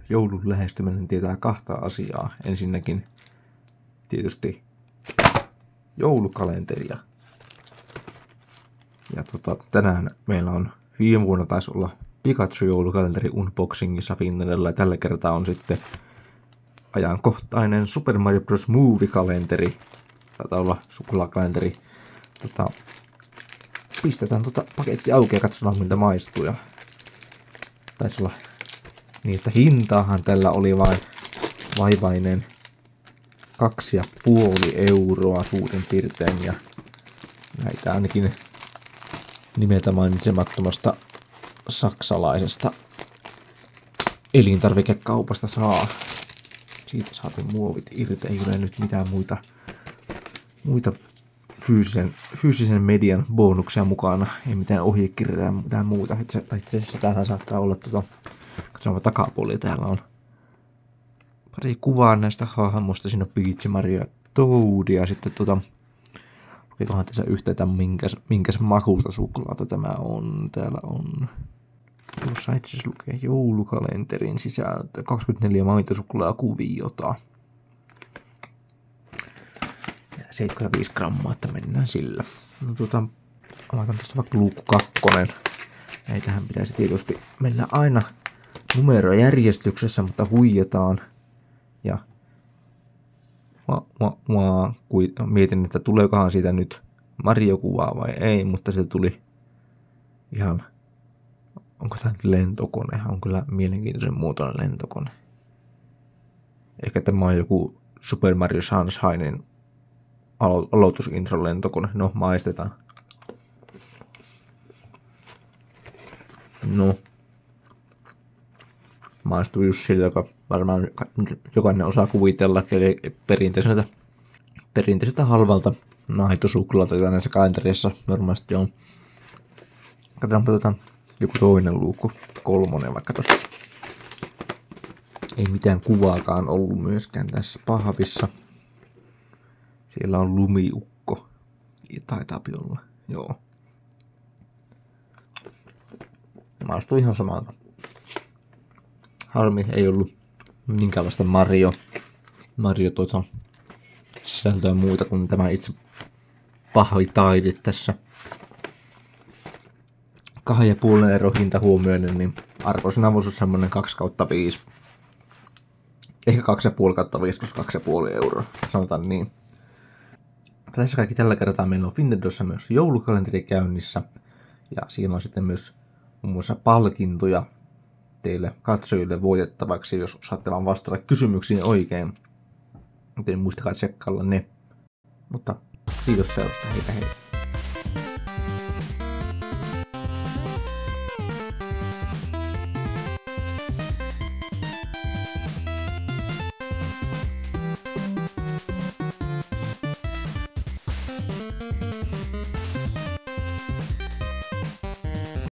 joulun lähestyminen tietää kahta asiaa. Ensinnäkin tietysti joulukalenteria. Ja tänään meillä on, viime vuonna taisi olla Pikachu-joulukalenteri unboxingissa Finnairilla, ja tällä kertaa on sitten ajankohtainen Super Mario Bros. Movie-kalenteri. Taitaa olla suklaakalenteri. Pistetään paketti auki ja katsotaan miltä maistuu. Ja taisi olla niin, että hintaahan tällä oli vain vaivainen 2,5 euroa suurin piirtein. Ja näitä ainakin nimeltä mainitsemattomasta saksalaisesta elintarvikekaupasta saa. Siitä saatiin muovit irti, ei ole nyt mitään muita fyysisen median bonuksia mukana, ei mitään ohjekirjaa, mitään muuta. Itse asiassa täällä saattaa olla katsotaan takapuoli, täällä on pari kuvaa näistä hahmosta, siinä on Peach, Mario ja Toad, ja sitten lukikohan tässä yhteyttä, minkäs makuusta suklaata tämä on. Täällä on, tuossa itse asiassa lukee joulukalenterin sisältö, 24 maitosuklaakuviota. 75 grammaa, että mennään sillä. No aloitan tästä vaikka luukku 2. Näitähän pitäisi tietysti mennä aina numerojärjestyksessä, mutta huijataan. Ja mietin, että tuleekohan siitä nyt Mario-kuvaa vai ei, mutta se tuli ihan, onko tämä lentokone? On kyllä mielenkiintoisen muotoinen lentokone. Ehkä tämä on joku Super Mario Sunshinein aloitusintro lentokone. No, maistetaan. No. Maistuu just sillä, joka varmaan jokainen osaa kuvitella, eli perinteiseltä halvalta naitosuklaalta, jota näissä kalentereissa normaalisti on. Katsotaanpa joku toinen luukku, 3 vaikka tossa. Ei mitään kuvaakaan ollut myöskään tässä pahvissa. Siellä on lumiukko. Taitaa olla. Joo. Maistuu ihan samalta. Harmi, ei ollut minkäänlaista Mario sisältöä muuta kuin tämä itse pahvitaide tässä. 2,5 ero hinta huomioiden, niin arvoisena voisi olla semmonen 2/5. Ehkä 2,5/5, koska 2,5 euroa. Sanotaan niin. Tässä kaikki tällä kertaa meillä on Fintendossa myös joulukalenteri käynnissä. Ja siinä on sitten myös muun muassa palkintoja teille katsojille voitettavaksi, jos osaatte vaan vastata kysymyksiin oikein. Joten muistakaa tsekkailla ne. Mutta kiitos seurasta, heipä hei.